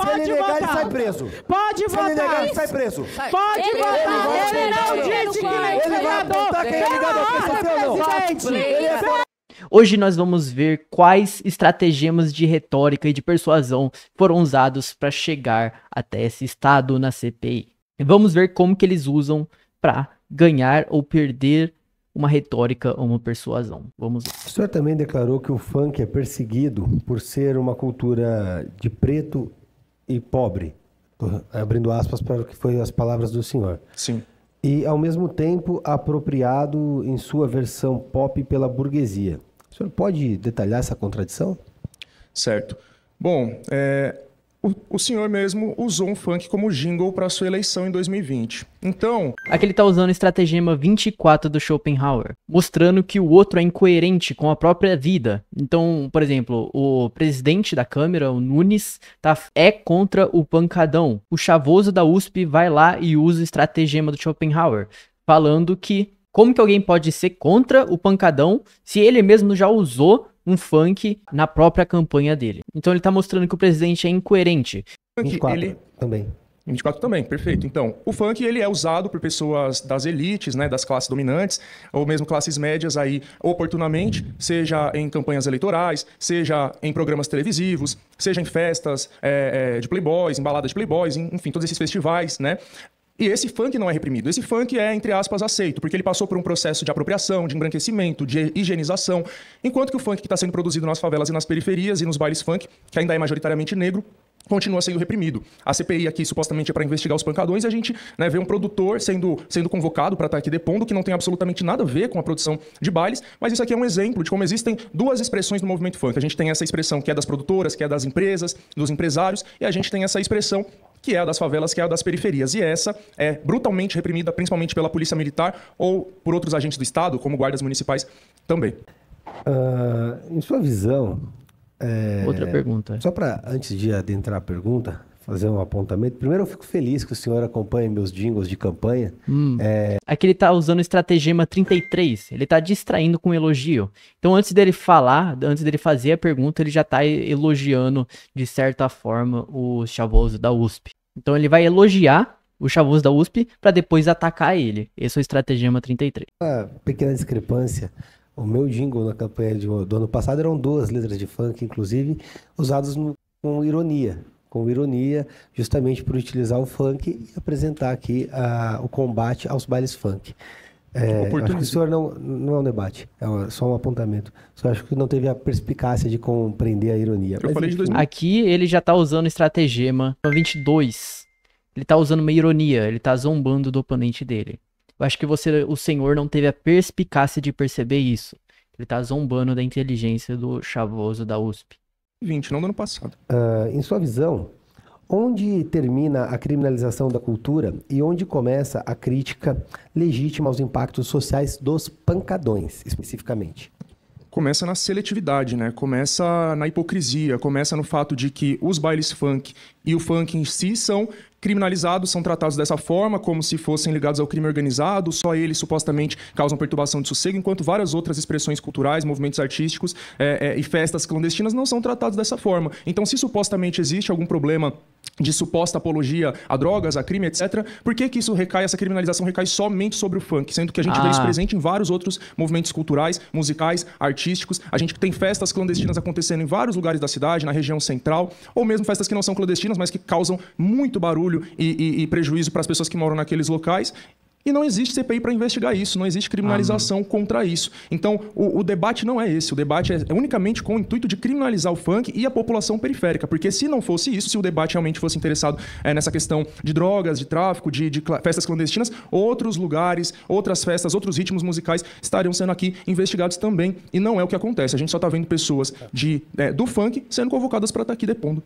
Se ele negar, ele sai preso. Pode Se ele negar, votar. ele sai preso. Pode votar. Ele não disse que nem Ele vai apontar quem é ligador, PCC ou não? presidente. Hoje nós vamos ver quais estratagemas de retórica e de persuasão foram usados para chegar até esse estado na CPI. E vamos ver como que eles usam para ganhar ou perder uma retórica ou uma persuasão. Vamos lá. O senhor também declarou que o funk é perseguido por ser uma cultura de preto e pobre. Tô abrindo aspas para o que foi as palavras do senhor. Sim. E, ao mesmo tempo, apropriado em sua versão pop pela burguesia. O senhor pode detalhar essa contradição? Certo. Bom, o senhor mesmo usou um funk como jingle para sua eleição em 2020. Então... Aqui ele está usando o estratagema 24 do Schopenhauer, mostrando que o outro é incoerente com a própria vida. Então, por exemplo, o presidente da Câmara, o Nunes, é contra o pancadão. O chavoso da USP vai lá e usa o estratagema do Schopenhauer, falando que como que alguém pode ser contra o pancadão se ele mesmo já usou um funk na própria campanha dele. Então ele tá mostrando que o presidente é incoerente. 24 também. 24 também, perfeito. Então, o funk ele é usado por pessoas das elites, né, das classes dominantes, ou mesmo classes médias aí, oportunamente, seja em campanhas eleitorais, seja em programas televisivos, seja em festas de playboys, em baladas de playboys, enfim, todos esses festivais, né? E esse funk não é reprimido. Esse funk é, entre aspas, aceito, porque ele passou por um processo de apropriação, de embranquecimento, de higienização, enquanto que o funk que está sendo produzido nas favelas e nas periferias e nos bailes funk, que ainda é majoritariamente negro, continua sendo reprimido. A CPI aqui supostamente é para investigar os pancadões e a gente, né, vê um produtor sendo convocado para estar aqui depondo, que não tem absolutamente nada a ver com a produção de bailes, mas isso aqui é um exemplo de como existem duas expressões no movimento funk. A gente tem essa expressão que é das produtoras, que é das empresas, dos empresários, e a gente tem essa expressão que é a das favelas, que é a das periferias. E essa é brutalmente reprimida, principalmente pela polícia militar ou por outros agentes do Estado, como guardas municipais também. Em sua visão... Outra pergunta. Só para, antes de adentrar a pergunta, fazer um apontamento. Primeiro, eu fico feliz que o senhor acompanhe meus jingles de campanha. Aqui ele tá usando o estratagema 33. Ele tá distraindo com elogio. Então, antes dele falar, antes dele fazer a pergunta, ele já tá elogiando, de certa forma, o chavoso da USP. Então, ele vai elogiar o chavoso da USP para depois atacar ele. Esse é o estratagema 33. Uma pequena discrepância. O meu jingle na campanha do ano passado eram 2 letras de funk, inclusive, usadas com ironia. Com ironia, justamente por utilizar o funk e apresentar aqui o combate aos bailes funk. Acho que o senhor não é um debate, é só um apontamento. Só acho que não teve a perspicácia de compreender a ironia. Eu falei de 2000. Aqui ele já tá usando o estratagema 22. Ele tá usando uma ironia, ele tá zombando do oponente dele. Eu acho que o senhor não teve a perspicácia de perceber isso. Ele tá zombando da inteligência do chavoso da USP. 20, não do ano passado. Em sua visão, onde termina a criminalização da cultura e onde começa a crítica legítima aos impactos sociais dos pancadões, especificamente? Começa na seletividade, né? Começa na hipocrisia, começa no fato de que os bailes funk e o funk em si são criminalizados, são tratados dessa forma, como se fossem ligados ao crime organizado, só eles supostamente causam perturbação de sossego, enquanto várias outras expressões culturais, movimentos artísticos e festas clandestinas não são tratados dessa forma. Então, se supostamente existe algum problema de suposta apologia a drogas, a crime, etc., por que que essa criminalização recai somente sobre o funk? Sendo que a gente vê isso presente em vários outros movimentos culturais, musicais, artísticos. A gente tem festas clandestinas acontecendo em vários lugares da cidade, na região central, ou mesmo festas que não são clandestinas, mas que causam muito barulho e prejuízo para as pessoas que moram naqueles locais. E não existe CPI para investigar isso, não existe criminalização contra isso. Então, o debate não é esse. O debate é unicamente com o intuito de criminalizar o funk e a população periférica. Porque se não fosse isso, se o debate realmente fosse interessado nessa questão de drogas, de tráfico, de festas clandestinas, outros lugares, outras festas, outros ritmos musicais estariam sendo aqui investigados também. E não é o que acontece. A gente só está vendo pessoas do funk sendo convocadas para estar aqui depondo.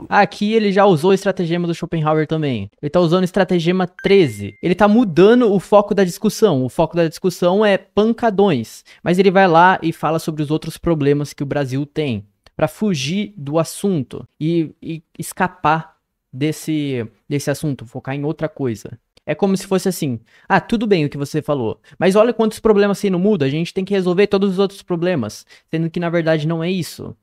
Aqui ele já usou o estratagema do Schopenhauer também. Ele está usando o estratagema 13. Ele está mudando o foco da discussão. O foco da discussão é pancadões. Mas ele vai lá e fala sobre os outros problemas que o Brasil tem, para fugir do assunto e escapar desse assunto, focar em outra coisa. É como se fosse assim, tudo bem o que você falou, mas olha quantos problemas você não muda, a gente tem que resolver todos os outros problemas, sendo que na verdade não é isso.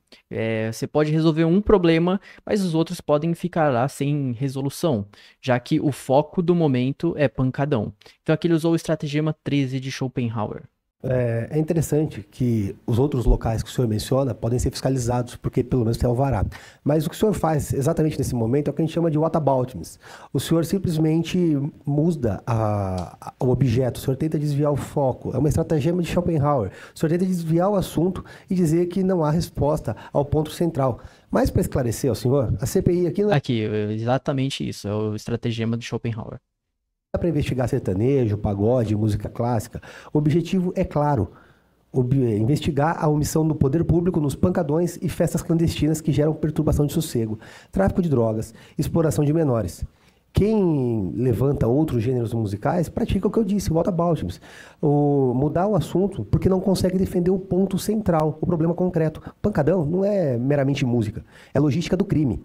Você pode resolver um problema, mas os outros podem ficar lá sem resolução, já que o foco do momento é pancadão. Então aqui ele usou o estratagema 13 de Schopenhauer. É interessante que os outros locais que o senhor menciona podem ser fiscalizados, porque pelo menos tem alvará. Mas o que o senhor faz exatamente nesse momento é o que a gente chama de whataboutism. O senhor simplesmente muda o objeto, o senhor tenta desviar o foco. É uma estratagema de Schopenhauer. O senhor tenta desviar o assunto e dizer que não há resposta ao ponto central. Mas para esclarecer ao senhor, a CPI aqui... Aqui, exatamente isso, é o estratagema de Schopenhauer. Para investigar sertanejo, pagode, música clássica, o objetivo é claro, investigar a omissão do poder público nos pancadões e festas clandestinas que geram perturbação de sossego, tráfico de drogas, exploração de menores. Quem levanta outros gêneros musicais pratica o que eu disse, o whataboutism, mudar o assunto porque não consegue defender o ponto central, o problema concreto. Pancadão não é meramente música, é logística do crime.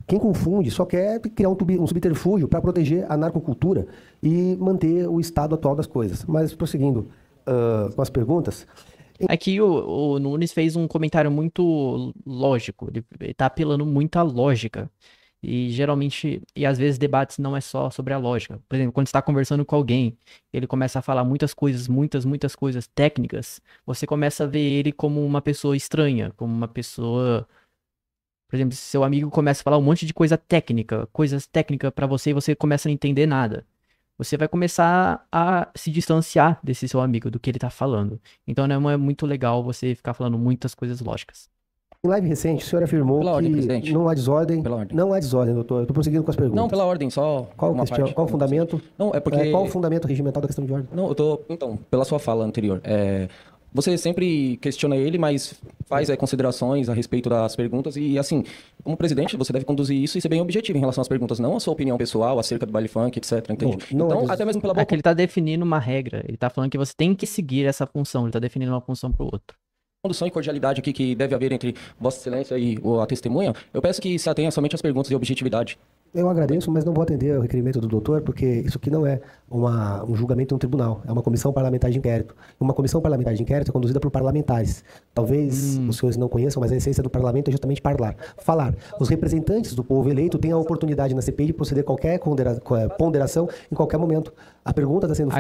Quem confunde só quer criar um subterfúgio para proteger a narcocultura e manter o estado atual das coisas. Mas, prosseguindo com as perguntas... Aqui o Nunes fez um comentário muito lógico, ele está apelando muito à lógica. E geralmente, e às vezes debates não é só sobre a lógica. Por exemplo, quando você está conversando com alguém, ele começa a falar muitas coisas técnicas, você começa a ver ele como uma pessoa estranha, como uma pessoa... Por exemplo, se seu amigo começa a falar um monte de coisas técnicas pra você e você começa a não entender nada. Você vai começar a se distanciar desse seu amigo, do que ele tá falando. Então não é muito legal você ficar falando muitas coisas lógicas. Em live recente, o senhor afirmou que não há desordem. Não há desordem, doutor. Eu tô prosseguindo com as perguntas. Não, pela ordem, só Qual o fundamento? Não, é porque... Qual o fundamento regimental da questão de ordem? Não, então, pela sua fala anterior, você sempre questiona ele, mas faz considerações a respeito das perguntas e, assim, como presidente, você deve conduzir isso e ser bem objetivo em relação às perguntas, não a sua opinião pessoal acerca do baile funk, etc, entende? Então, até mesmo pela boa... Aqui ele tá definindo uma regra, ele tá falando que você tem que seguir essa função, ele tá definindo uma função pro outro. Condução e cordialidade aqui que deve haver entre Vossa Excelência e a testemunha, eu peço que se atenha somente às perguntas e objetividade. Eu agradeço, mas não vou atender ao requerimento do doutor, porque isso aqui não é um julgamento em um tribunal, é uma comissão parlamentar de inquérito. Uma comissão parlamentar de inquérito é conduzida por parlamentares. Talvez os senhores não conheçam, mas a essência do parlamento é justamente falar. Os representantes do povo eleito têm a oportunidade na CPI de proceder a qualquer ponderação em qualquer momento. A pergunta está sendo...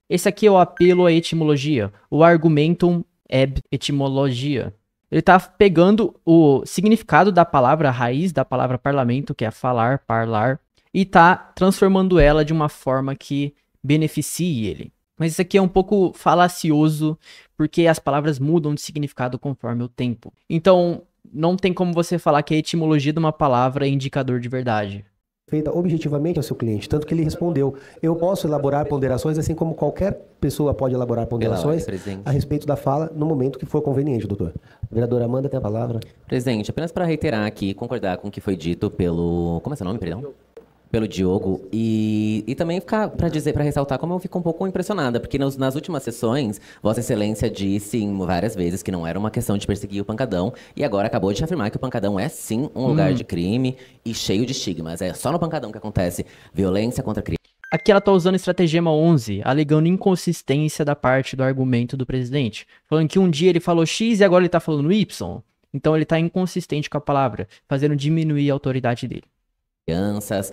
Esse aqui é o apelo à etimologia, o argumentum ab etimologia. Ele tá pegando o significado da palavra, a raiz da palavra parlamento, que é falar, parlar, e tá transformando ela de uma forma que beneficie ele. Mas isso aqui é um pouco falacioso, porque as palavras mudam de significado conforme o tempo. Então, não tem como você falar que a etimologia de uma palavra é indicador de verdade. Feita objetivamente ao seu cliente, tanto que ele respondeu: eu posso elaborar ponderações, assim como qualquer pessoa pode elaborar ponderações a respeito da fala no momento que for conveniente, doutor. A vereadora Amanda tem a palavra. Presidente, apenas para reiterar aqui, concordar com o que foi dito pelo... Como é seu nome, perdão? Pelo Diogo, e também ficar para ressaltar como eu fico um pouco impressionada, porque nas últimas sessões, Vossa Excelência disse várias vezes que não era uma questão de perseguir o pancadão, e agora acabou de afirmar que o pancadão é sim um lugar de crime e cheio de estigmas. É só no pancadão que acontece violência contra crime. Aqui ela tá usando o estratagema 11, alegando inconsistência da parte do argumento do presidente, falando que um dia ele falou X e agora ele tá falando Y. Então ele tá inconsistente com a palavra, fazendo diminuir a autoridade dele. Crianças,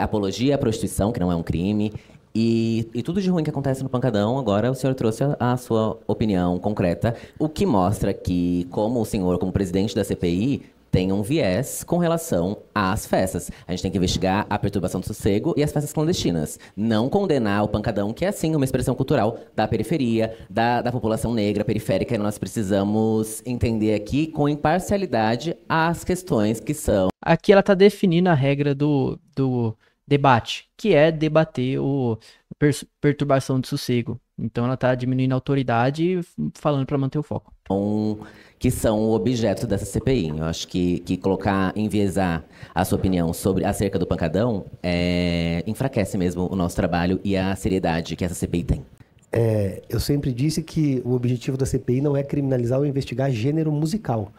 apologia à prostituição, que não é um crime, e tudo de ruim que acontece no pancadão. Agora o senhor trouxe a sua opinião concreta, o que mostra que, como o senhor, como presidente da CPI, tem um viés com relação às festas. A gente tem que investigar a perturbação do sossego e as festas clandestinas. Não condenar o pancadão, que é, sim, uma expressão cultural da periferia, da população negra periférica. E nós precisamos entender aqui, com imparcialidade, as questões que são... Aqui ela está definindo a regra do debate, que é debater perturbação de sossego. Então ela está diminuindo a autoridade e falando para manter o foco. Que são o objeto dessa CPI. Eu acho que enviesar a sua opinião acerca do pancadão enfraquece mesmo o nosso trabalho e a seriedade que essa CPI tem. Eu sempre disse que o objetivo da CPI não é criminalizar ou investigar gênero musical.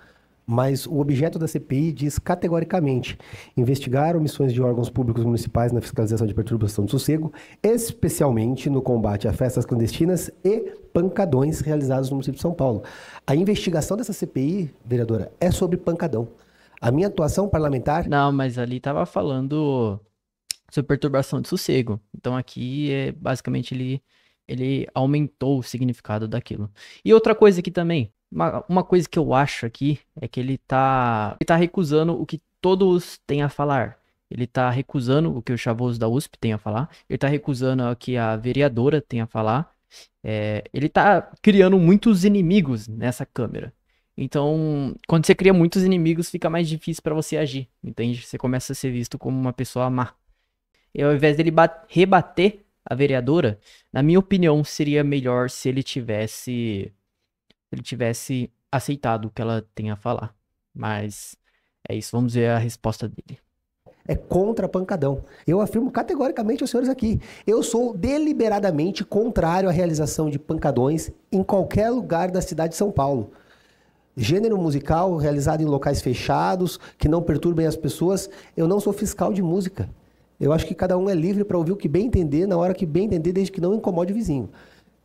Mas o objeto da CPI diz categoricamente investigar omissões de órgãos públicos municipais na fiscalização de perturbação do sossego, especialmente no combate a festas clandestinas e pancadões realizados no município de São Paulo. A investigação dessa CPI, vereadora, é sobre pancadão. A minha atuação parlamentar... Não, mas ali tava falando sobre perturbação de sossego. Então aqui, basicamente, ele aumentou o significado daquilo. E outra coisa aqui também, uma coisa que eu acho aqui é que ele tá recusando o que todos têm a falar. Ele tá recusando o que o chavoso da USP tem a falar. Ele tá recusando o que a vereadora tem a falar. Ele tá criando muitos inimigos nessa Câmara. Então, quando você cria muitos inimigos, fica mais difícil pra você agir, entende? Você começa a ser visto como uma pessoa má. E ao invés dele rebater a vereadora, na minha opinião, seria melhor se ele tivesse aceitado o que ela tem a falar. Mas é isso, vamos ver a resposta dele. É contra pancadão. Eu afirmo categoricamente aos senhores aqui. Eu sou deliberadamente contrário à realização de pancadões em qualquer lugar da cidade de São Paulo. Gênero musical realizado em locais fechados, que não perturbem as pessoas. Eu não sou fiscal de música. Eu acho que cada um é livre para ouvir o que bem entender, na hora que bem entender, desde que não incomode o vizinho.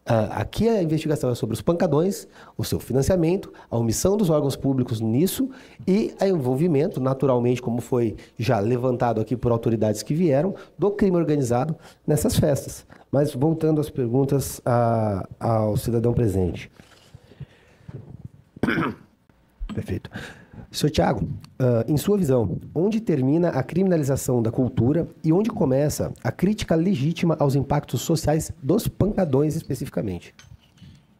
Aqui a investigação é sobre os pancadões, o seu financiamento, a omissão dos órgãos públicos nisso e o envolvimento, naturalmente, como foi já levantado aqui por autoridades que vieram, do crime organizado nessas festas. Mas voltando às perguntas ao cidadão presente. Perfeito. Senhor Thiago, em sua visão, onde termina a criminalização da cultura e onde começa a crítica legítima aos impactos sociais dos pancadões especificamente?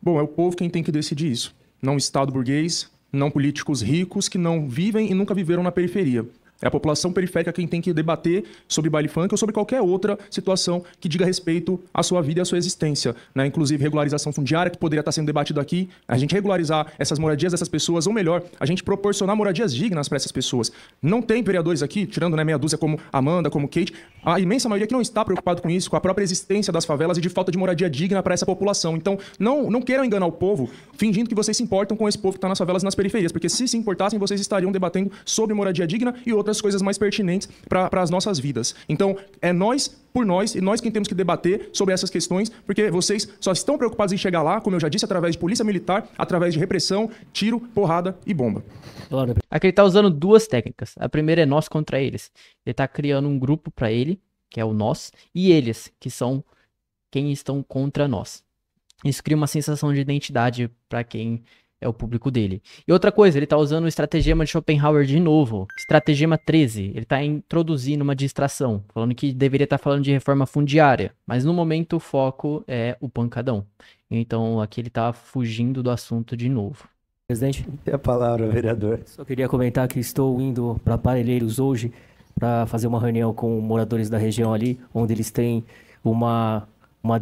Bom, é o povo quem tem que decidir isso. Não o Estado burguês, não políticos ricos que não vivem e nunca viveram na periferia. É a população periférica quem tem que debater sobre baile funk ou sobre qualquer outra situação que diga respeito à sua vida e à sua existência, né? Inclusive regularização fundiária, que poderia estar sendo debatido aqui, a gente regularizar essas moradias dessas pessoas, ou melhor, a gente proporcionar moradias dignas para essas pessoas. Não tem vereadores aqui, tirando, né, meia dúzia como Amanda, como Kate, a imensa maioria que não está preocupado com isso, com a própria existência das favelas e de falta de moradia digna para essa população. Então, não queiram enganar o povo fingindo que vocês se importam com esse povo que está nas favelas e nas periferias, porque se importassem, vocês estariam debatendo sobre moradia digna e outras coisas mais pertinentes para as nossas vidas. Então, é nós por nós e nós quem temos que debater sobre essas questões, porque vocês só estão preocupados em chegar lá, como eu já disse, através de polícia militar, através de repressão, tiro, porrada e bomba. Aqui ele tá usando duas técnicas. A primeira é nós contra eles. Ele tá criando um grupo para ele, que é o nós, e eles, que são quem estão contra nós. Isso cria uma sensação de identidade para quem é o público dele. E outra coisa, ele tá usando o estratagema de Schopenhauer de novo. Estratagema 13. Ele tá introduzindo uma distração, falando que deveria estar falando de reforma fundiária. Mas no momento o foco é o pancadão. Então aqui ele tá fugindo do assunto de novo. Presidente, É a palavra, vereador. só queria comentar que estou indo para Parelheiros hoje para fazer uma reunião com moradores da região ali, onde eles têm uma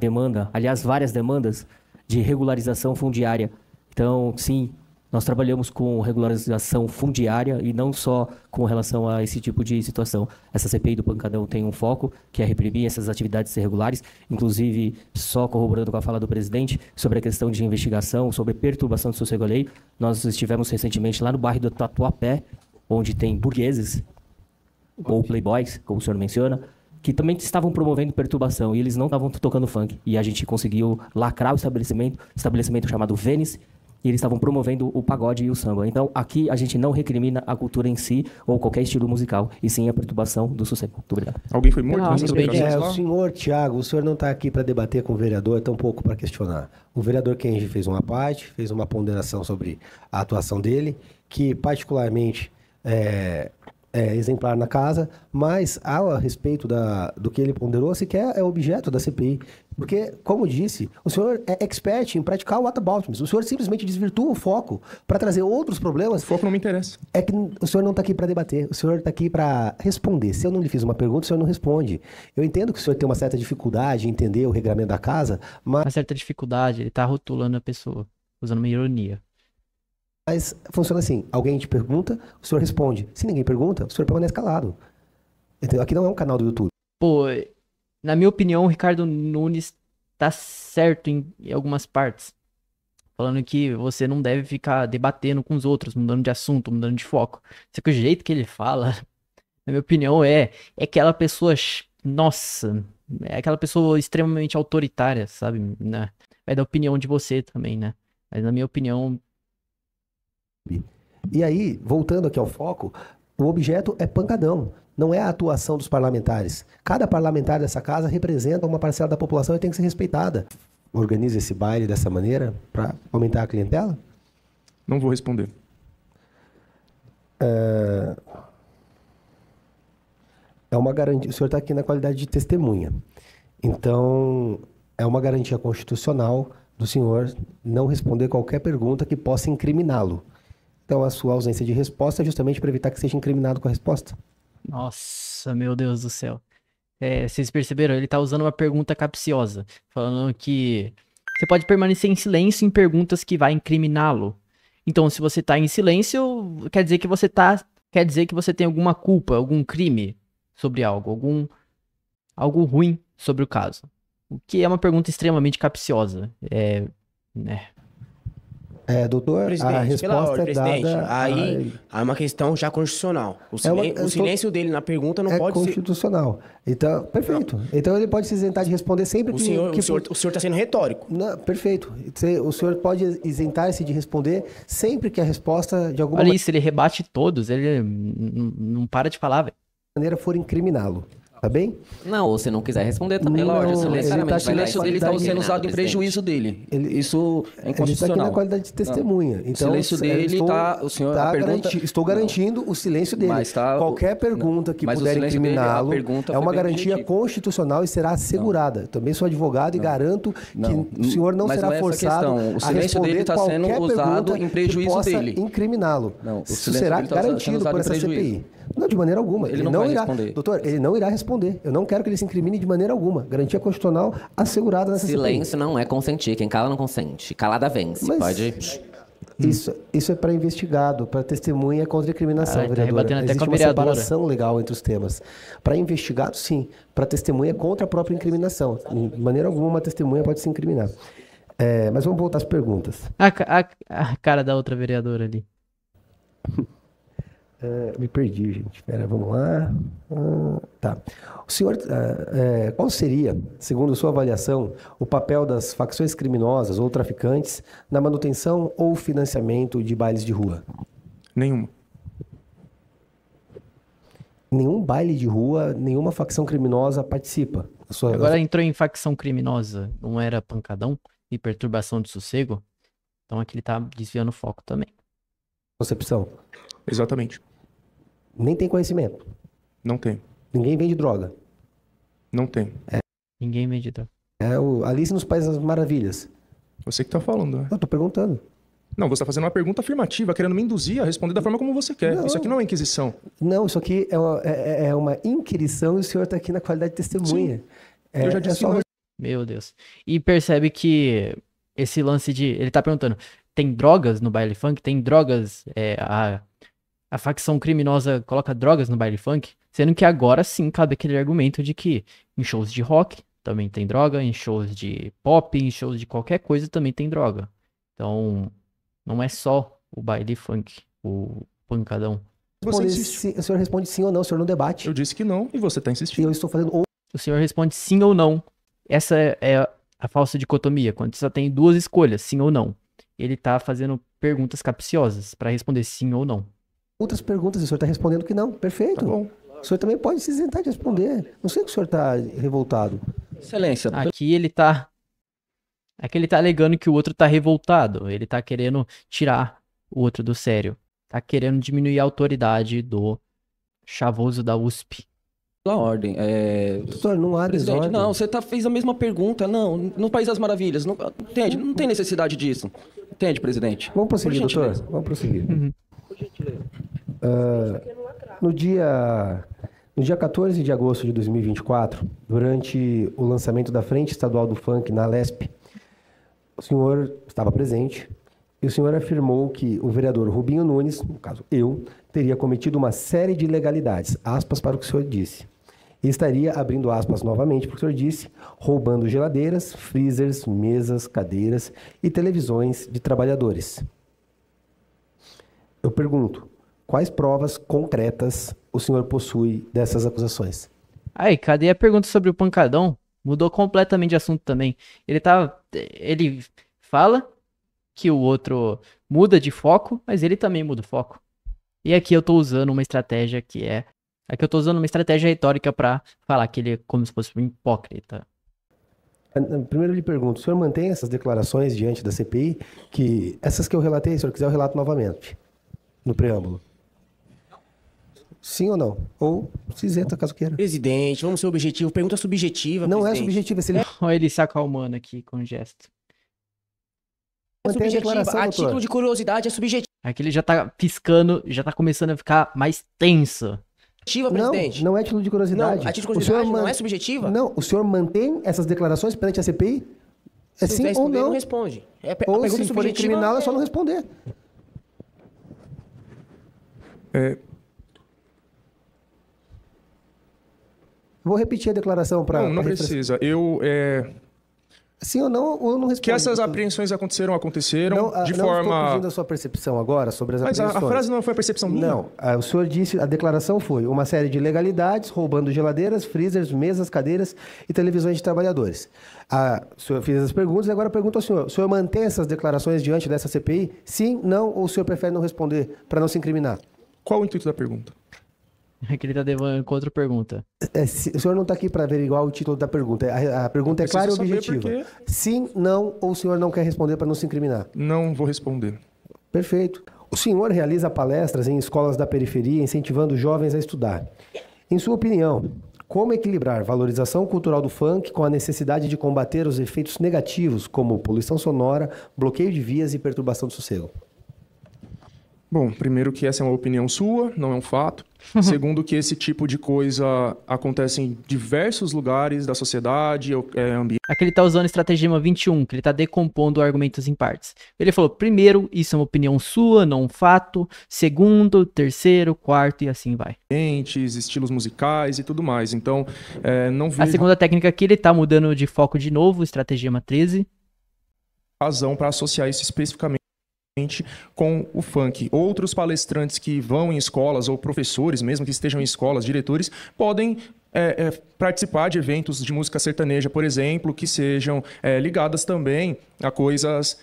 demanda, aliás, várias demandas de regularização fundiária. Então, sim, nós trabalhamos com regularização fundiária e não só com relação a esse tipo de situação. Essa CPI do pancadão tem um foco, que é reprimir essas atividades irregulares, inclusive, só corroborando com a fala do presidente, sobre a questão de investigação, sobre perturbação do sossego alheio. Nós estivemos recentemente lá no bairro do Tatuapé, onde tem burgueses, ou playboys, como o senhor menciona, que também estavam promovendo perturbação e eles não estavam tocando funk. E a gente conseguiu lacrar o estabelecimento chamado Vênice, e eles estavam promovendo o pagode e o samba. Então, aqui a gente não recrimina a cultura em si ou qualquer estilo musical, e sim a perturbação do sossego. Muito obrigado. Alguém foi morto Não, nessas muito bem. operações lá? O senhor Thiago, o senhor não está aqui para debater com o vereador, tampouco para questionar. O vereador Kenji fez uma parte, fez uma ponderação sobre a atuação dele, que particularmente é exemplar na casa, mas a respeito do que ele ponderou, sequer é objeto da CPI. Porque, como disse, o senhor é expert em praticar o whataboutism. O senhor simplesmente desvirtua o foco para trazer outros problemas. O foco não me interessa. É que o senhor não está aqui para debater, o senhor está aqui para responder. Se eu não lhe fiz uma pergunta, o senhor não responde. Eu entendo que o senhor tem uma certa dificuldade em entender o regramento da casa, Uma certa dificuldade, ele tá rotulando a pessoa, usando uma ironia. mas funciona assim. Alguém te pergunta, o senhor responde. Se ninguém pergunta, o senhor permanece calado. Entendeu? Aqui não é um canal do YouTube. Pô, na minha opinião, o Ricardo Nunes tá certo em algumas partes. falando que você não deve ficar debatendo com os outros, mudando de assunto, mudando de foco. Só que o jeito que ele fala, na minha opinião, é aquela pessoa, nossa, é aquela pessoa extremamente autoritária, sabe? Né? Vai da opinião de você também, né? Mas na minha opinião... E aí, voltando aqui ao foco, o objeto é pancadão, não é a atuação dos parlamentares. Cada parlamentar dessa casa representa uma parcela da população e tem que ser respeitada. Organiza esse baile dessa maneira para aumentar a clientela? Não vou responder. É uma garantia. O senhor está aqui na qualidade de testemunha. Então, é uma garantia constitucional do senhor não responder qualquer pergunta que possa incriminá-lo. Então, a sua ausência de resposta é justamente para evitar que seja incriminado com a resposta. Nossa, meu Deus do céu. Vocês perceberam? Ele tá usando uma pergunta capciosa, falando que você pode permanecer em silêncio em perguntas que vai incriminá-lo. Então, se você tá em silêncio, quer dizer que você tem alguma culpa, algum crime sobre algo, algo ruim sobre o caso. O que é uma pergunta extremamente capciosa. Né? Doutor, Presidente, a resposta pela ordem, é presidente. dada... Aí é uma questão já constitucional. O silêncio dele na pergunta não pode ser... É constitucional. Então, perfeito. Então, ele pode se isentar de responder sempre O senhor está sendo retórico. Não, perfeito. O senhor pode isentar-se de responder sempre que a resposta, de alguma Olha isso, ele rebate todos, ele não para de falar, velho. maneira, for incriminá-lo. Tá bem? Não, ou se não quiser responder também, Não, lógico. ele necessariamente tá O silêncio dele está sendo usado em presidente. prejuízo dele. Isso é Ele está aqui inconstitucional. na qualidade de testemunha. Então, silêncio dele tá- o senhor- a pergunta- estou garantindo o silêncio dele. Mas tá- Qualquer pergunta que Mas o puder silêncio dele, a incriminá-lo pergunta é foi uma bem garantia objetiva. constitucional e será assegurada. Também sou advogado e garanto Não. que o senhor não Mas será não é essa forçado questão. O a silêncio responder dele tá sendo qualquer usado pergunta em prejuízo que possa dele. incriminá-lo. Não, o Isso silêncio será dele tá sendo garantido usado por em essa prejuízo. CPI. Não, de maneira alguma. Ele não vai irá, responder. doutor, ele não irá responder. Eu não quero que ele se incrimine de maneira alguma. Garantia constitucional assegurada nessa CPI. Silêncio não é consentir. Quem cala não consente. Calada vence. Mas- Pode. Isso é para investigado, para testemunha contra incriminação, Caralho, tá vereadora. rebatendo até Existe com a uma vereadora. separação legal entre os temas. Para investigado, sim. Para testemunha, contra a própria incriminação. De maneira alguma, uma testemunha pode se incriminar. Mas vamos voltar às perguntas. A cara da outra vereadora ali. Me perdi, gente. Espera, vamos lá. Tá. O senhor, qual seria, segundo sua avaliação, o papel das facções criminosas ou traficantes na manutenção ou financiamento de bailes de rua? Nenhuma. Nenhum baile de rua, nenhuma facção criminosa participa. Agora entrou em facção criminosa, não era pancadão e perturbação de sossego? Então aqui ele tá desviando o foco também. Concepção. Exatamente. Nem tem conhecimento. Não tem. Ninguém vende droga. Não tem. Ninguém medita. É o Alice nos Países das Maravilhas. Você que tá falando, né? Eu tô perguntando. Não, você tá fazendo uma pergunta afirmativa, querendo me induzir a responder da forma como você quer. Não. Isso aqui não é inquisição. Não, isso aqui é uma inquirição e o senhor tá aqui na qualidade de testemunha. Eu já disse só que não. Meu Deus. E percebe que esse lance de... Ele tá perguntando, tem drogas no baile funk? Tem drogas... A facção criminosa coloca drogas no baile funk? Sendo que agora sim cabe aquele argumento de que em shows de rock também tem droga, em shows de pop, em shows de qualquer coisa também tem droga. Então, não é só o baile funk, o pancadão. Você responder insiste. o senhor responde sim ou não, o senhor não debate. Eu disse que não e você tá E insistindo. eu estou fazendo O senhor responde sim ou não. Essa é a falsa dicotomia, quando só tem duas escolhas, sim ou não. Ele tá fazendo perguntas capciosas para responder sim ou não. outras perguntas e o senhor está respondendo que não. Perfeito. Tá bom. O senhor também pode se isentar de responder. Não sei que o senhor está revoltado. Excelência, Aqui ele tá alegando que o outro tá revoltado. Ele tá querendo tirar o outro do sério. Tá querendo diminuir a autoridade do chavoso da USP. pela ordem. Doutor, não há Presidente, desordem. não, você fez a mesma pergunta. Não, no País das Maravilhas. Não, entende? Não tem necessidade disso. Entende, presidente? Vamos prosseguir, Por doutor? gentileza. Vamos prosseguir. No dia 14 de agosto de 2024, durante o lançamento da Frente Estadual do Funk na Lesp, o senhor estava presente e o senhor afirmou que o vereador Rubinho Nunes, no caso eu, teria cometido uma série de ilegalidades, aspas para o que o senhor disse. e estaria, abrindo aspas novamente, porque o senhor disse, roubando geladeiras, freezers, mesas, cadeiras e televisões de trabalhadores. Eu pergunto, quais provas concretas o senhor possui dessas acusações? Aí, cadê a pergunta sobre o pancadão? Mudou completamente de assunto também. Ele fala que o outro muda de foco, mas ele também muda o foco. E aqui eu tô usando uma estratégia retórica pra falar que ele é como se fosse um hipócrita. Primeiro eu lhe pergunto, o senhor mantém essas declarações diante da CPI? Que essas que eu relatei, se o senhor quiser eu relato novamente, no preâmbulo. Sim ou não? Ou se isenta, caso queira. Presidente, vamos ser objetivo. Pergunta subjetiva, Não presidente. é subjetiva, se ele Olha ele se acalmando aqui com o gesto. É mantém a subjetiva. declaração, A doutor. título de curiosidade é subjetiva, Aqui ele já tá piscando, já tá começando a ficar mais tenso. presidente. Não é título de curiosidade. Não, a título de O senhor curiosidade não é subjetiva? Não, o senhor mantém essas declarações perante a CPI? É Se sim quiser ou responder, não? não responde. A Ou pergunta se for subjetiva criminal, é só não responder. Vou repetir a declaração para... Não precisa. Sim ou não responde. Que essas apreensões aconteceram de não forma... estou pedindo a sua percepção agora sobre as Mas apreensões. a frase não foi a percepção minha? Não, o senhor disse, a declaração foi uma série de ilegalidades, roubando geladeiras, freezers, mesas, cadeiras e televisões de trabalhadores. O senhor fez as perguntas e agora pergunto ao senhor. O senhor mantém essas declarações diante dessa CPI? Sim, não, ou o senhor prefere não responder para não se incriminar? Qual o intuito da pergunta? Aqui ele tá levando com outra pergunta. O senhor não está aqui para averiguar o título da pergunta. A pergunta é clara e preciso saber objetiva. porque- Sim, não, ou o senhor não quer responder para não se incriminar? Não vou responder. Perfeito. O senhor realiza palestras em escolas da periferia, incentivando jovens a estudar. Em sua opinião, como equilibrar valorização cultural do funk com a necessidade de combater os efeitos negativos, como poluição sonora, bloqueio de vias e perturbação do sossego? Bom, primeiro que essa é uma opinião sua, não é um fato. Segundo que esse tipo de coisa acontece em diversos lugares da sociedade, ambiente. Aqui ele tá usando a estratagema 21, que ele tá decompondo argumentos em partes. Ele falou, primeiro, isso é uma opinião sua, não um fato. Segundo, terceiro, quarto e assim vai. Estilos musicais e tudo mais. Então, não A vejo segunda técnica aqui, ele tá mudando de foco de novo, estratagema 13. razão para associar isso especificamente com o funk. Outros palestrantes que vão em escolas, ou professores mesmo que estejam em escolas, diretores, podem participar de eventos de música sertaneja, por exemplo, que sejam ligadas também a coisas,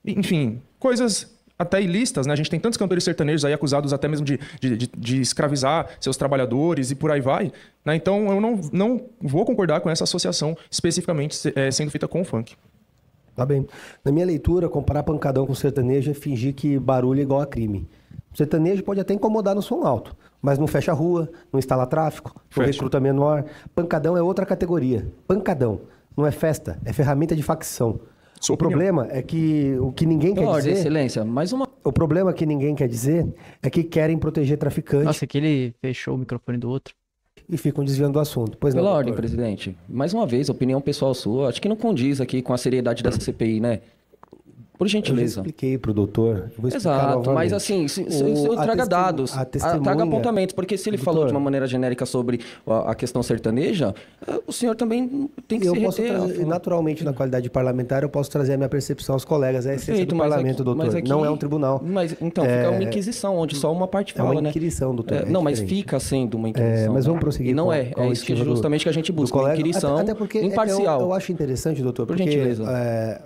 enfim, coisas até ilícitas, né? A gente tem tantos cantores sertanejos aí acusados até mesmo de escravizar seus trabalhadores e por aí vai, né? Então eu não vou concordar com essa associação especificamente sendo feita com o funk. Tá bem. Na minha leitura, comparar pancadão com sertanejo é fingir que barulho é igual a crime. O sertanejo pode até incomodar no som alto, mas não fecha a rua, não instala tráfico, não recruta menor. Pancadão é outra categoria. Pancadão não é festa, é ferramenta de facção. Sua O problema é que o que ninguém quer Ordem, dizer... excelência, mais uma... O problema que ninguém quer dizer é que querem proteger traficantes Nossa, aqui ele fechou o microfone do outro. e ficam desviando do assunto. Pois Pela não, ordem, doutor? presidente. Mais uma vez, opinião pessoal sua. Acho que não condiz aqui com a seriedade dessa CPI, né? Por Eu já gentileza. expliquei para o doutor. Eu vou explicar Exato, novamente. mas assim, traga dados, traga apontamentos, porque se ele falou de uma maneira genérica sobre a questão sertaneja, o senhor também tem que Eu se posso reter. trazer, naturalmente, na qualidade de parlamentar, eu posso trazer a minha percepção aos colegas. É a essência Perfeito, do mas parlamento, aqui- doutor. mas aqui- Não é um tribunal. Mas então, fica uma inquisição, onde só uma parte É uma fala, né? inquirição, doutor. é Não, mas diferente. fica sendo uma inquirição. Mas vamos né? prosseguir E não com a- é, com a é isso que estimativa do- justamente que a gente do busca, uma colega. inquirição Até porque imparcial. eu acho interessante, doutor, Por porque gentileza.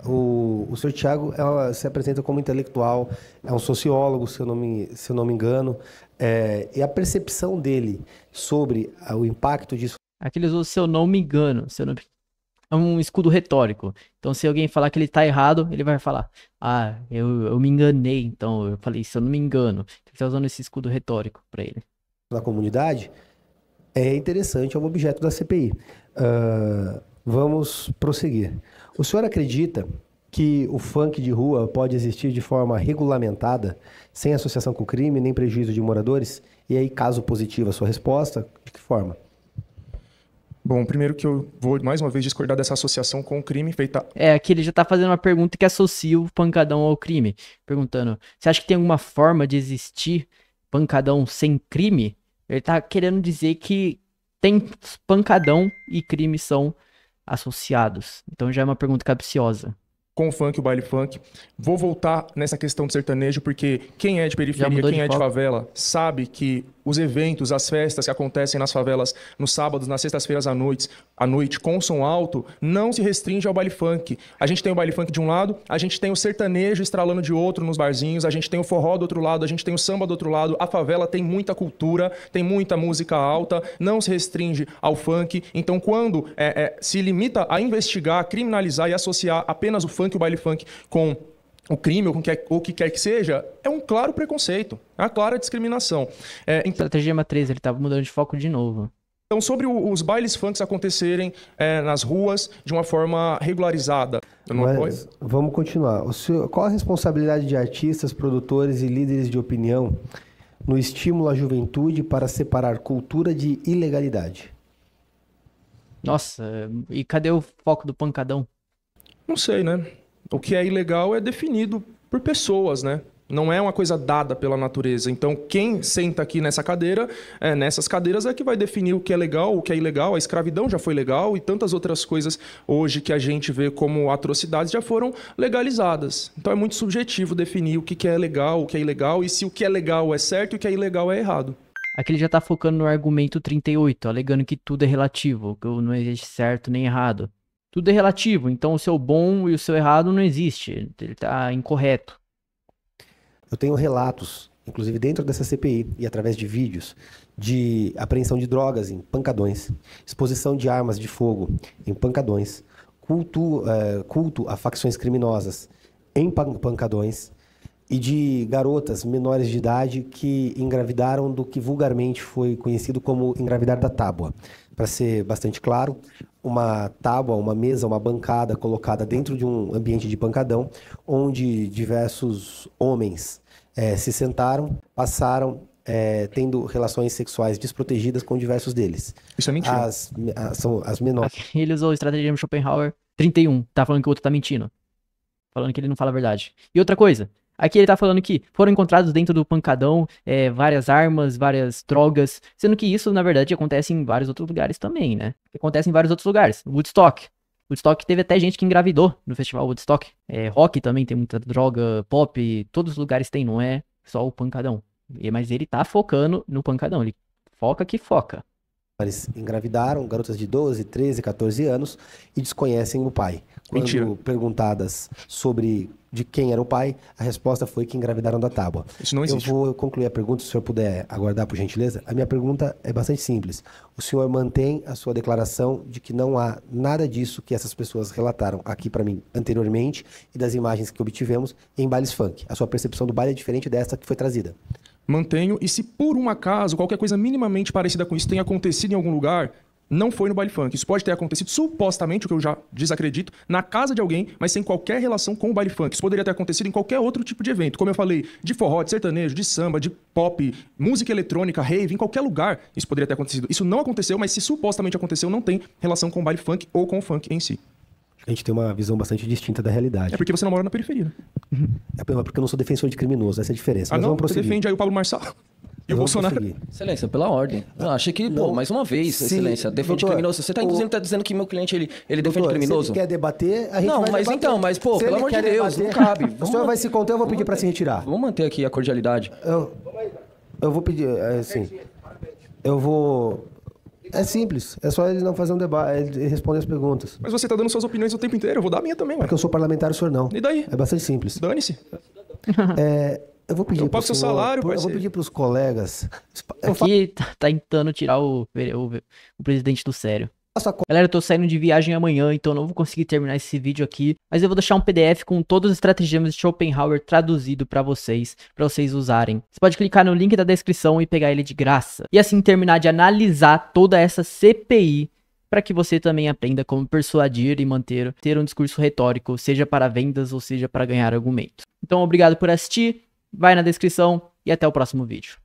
o senhor Tiago se apresenta como intelectual, é um sociólogo, se eu não me engano, e a percepção dele sobre o impacto disso. Aqui ele usou se eu não me engano. É um escudo retórico. Então, se alguém falar que ele tá errado, ele vai falar: ah, eu me enganei. Então, eu falei, se eu não me engano. Ele tá usando esse escudo retórico pra ele. Na comunidade, é interessante, é um objeto da CPI. Vamos prosseguir. O senhor acredita que o funk de rua pode existir de forma regulamentada, sem associação com crime, nem prejuízo de moradores? E aí, caso positiva a sua resposta, de que forma? Bom, primeiro que eu vou mais uma vez discordar dessa associação com o crime feita. Aqui ele já tá fazendo uma pergunta que associa o pancadão ao crime. Perguntando, você acha que tem alguma forma de existir pancadão sem crime? Ele tá querendo dizer que tem pancadão e crime são associados? Então já é uma pergunta capciosa. Com o funk, o baile funk. Vou voltar nessa questão do sertanejo, porque quem é de periferia, quem é de favela, sabe que os eventos, as festas que acontecem nas favelas nos sábados, nas sextas-feiras à noite, com som alto, não se restringe ao baile funk. A gente tem o baile funk de um lado, a gente tem o sertanejo estralando de outro nos barzinhos, a gente tem o forró do outro lado, a gente tem o samba do outro lado. A favela tem muita cultura, tem muita música alta, não se restringe ao funk. Então, quando se limita a investigar, criminalizar e associar apenas o funk, o baile funk, com o crime ou com o que quer que seja, é um claro preconceito, é uma clara discriminação. Estratagema 13, ele estava mudando de foco de novo. Então, sobre os bailes funks acontecerem nas ruas de uma forma regularizada. Vamos continuar. Qual a responsabilidade de artistas, produtores e líderes de opinião no estímulo à juventude para separar cultura de ilegalidade? Nossa, e cadê o foco do pancadão? Não sei, né? O que é ilegal é definido por pessoas, né? Não é uma coisa dada pela natureza. Então, quem senta aqui nessa cadeira, nessas cadeiras, é que vai definir o que é legal, o que é ilegal. A escravidão já foi legal e tantas outras coisas hoje que a gente vê como atrocidades já foram legalizadas. Então, é muito subjetivo definir o que é legal, o que é ilegal e se o que é legal é certo e o que é ilegal é errado. Aqui ele já tá focando no argumento 38, alegando que tudo é relativo, que não existe certo nem errado. Tudo é relativo, então o seu bom e o seu errado não existe, ele tá incorreto. Eu tenho relatos, inclusive dentro dessa CPI e através de vídeos, de apreensão de drogas em pancadões, exposição de armas de fogo em pancadões, culto a facções criminosas em pancadões e de garotas menores de idade que engravidaram do que vulgarmente foi conhecido como engravidar da tábua. Para ser bastante claro, uma tábua, uma mesa, uma bancada colocada dentro de um ambiente de pancadão, onde diversos homens se sentaram, passaram tendo relações sexuais desprotegidas com diversos deles. Isso é mentira. São as menores. Aqui ele usou a estratégia de Schopenhauer 31, tá falando que o outro tá mentindo. Falando que ele não fala a verdade. E outra coisa, aqui ele tá falando que foram encontrados dentro do pancadão várias armas, várias drogas, sendo que isso, na verdade, acontece em vários outros lugares também, né? Acontece em vários outros lugares. Woodstock. Woodstock teve até gente que engravidou no festival Woodstock. Rock também tem muita droga, pop, todos os lugares tem, não é só o pancadão. Mas ele tá focando no pancadão, ele foca que foca. Eles engravidaram garotas de 12, 13, 14 anos e desconhecem o pai. Quando Mentira. Perguntadas sobre de quem era o pai, a resposta foi que engravidaram da tábua. Isso não existe. Eu vou concluir a pergunta, se o senhor puder aguardar, por gentileza. A minha pergunta é bastante simples. O senhor mantém a sua declaração de que não há nada disso que essas pessoas relataram aqui para mim anteriormente e das imagens que obtivemos em bailes funk? A sua percepção do baile é diferente dessa que foi trazida? Mantenho, e se por um acaso qualquer coisa minimamente parecida com isso tenha acontecido em algum lugar, não foi no baile funk. Isso pode ter acontecido, supostamente, o que eu já desacredito, na casa de alguém, mas sem qualquer relação com o baile funk. Isso poderia ter acontecido em qualquer outro tipo de evento. Como eu falei, de forró, de sertanejo, de samba, de pop, música eletrônica, rave, em qualquer lugar isso poderia ter acontecido. Isso não aconteceu, mas se supostamente aconteceu, não tem relação com o baile funk ou com o funk em si. A gente tem uma visão bastante distinta da realidade. É porque você não mora na periferia. É porque eu não sou defensor de criminoso, essa é a diferença. Mas não? vamos Você prosseguir. defende aí o Pablo Marçal e o Bolsonaro. Prosseguir. Excelência, pela ordem. Não, achei que, mais uma vez, Excelência, defende doutor, criminoso. Você inclusive tá dizendo que meu cliente, ele defende Doutor, criminoso? se ele quer debater, a gente Não, vai mas debater. então, mas, pô, Se pelo ele amor de quer Deus, debater, não cabe. O senhor vai se conter, eu vou pedir para se retirar. Vamos manter aqui a cordialidade. Eu vou pedir, assim, eu vou... É simples, é só ele não fazer um debate, ele responder as perguntas. Mas você tá dando suas opiniões o tempo inteiro, eu vou dar a minha também, ué. Porque eu sou parlamentar, o senhor não. E daí? É bastante simples. Dane-se. Eu vou pedir Eu pago seu salário, eu vou parceiro. pedir para os colegas... Aqui tá tentando tirar o presidente do sério. Faço a Galera, eu tô saindo de viagem amanhã, então não vou conseguir terminar esse vídeo aqui. Mas eu vou deixar um PDF com todos os estratagemas de Schopenhauer traduzido pra vocês usarem. Você pode clicar no link da descrição e pegar ele de graça. E assim terminar de analisar toda essa CPI para que você também aprenda como persuadir e ter um discurso retórico, seja para vendas ou seja para ganhar argumentos. Então, obrigado por assistir, vai na descrição e até o próximo vídeo.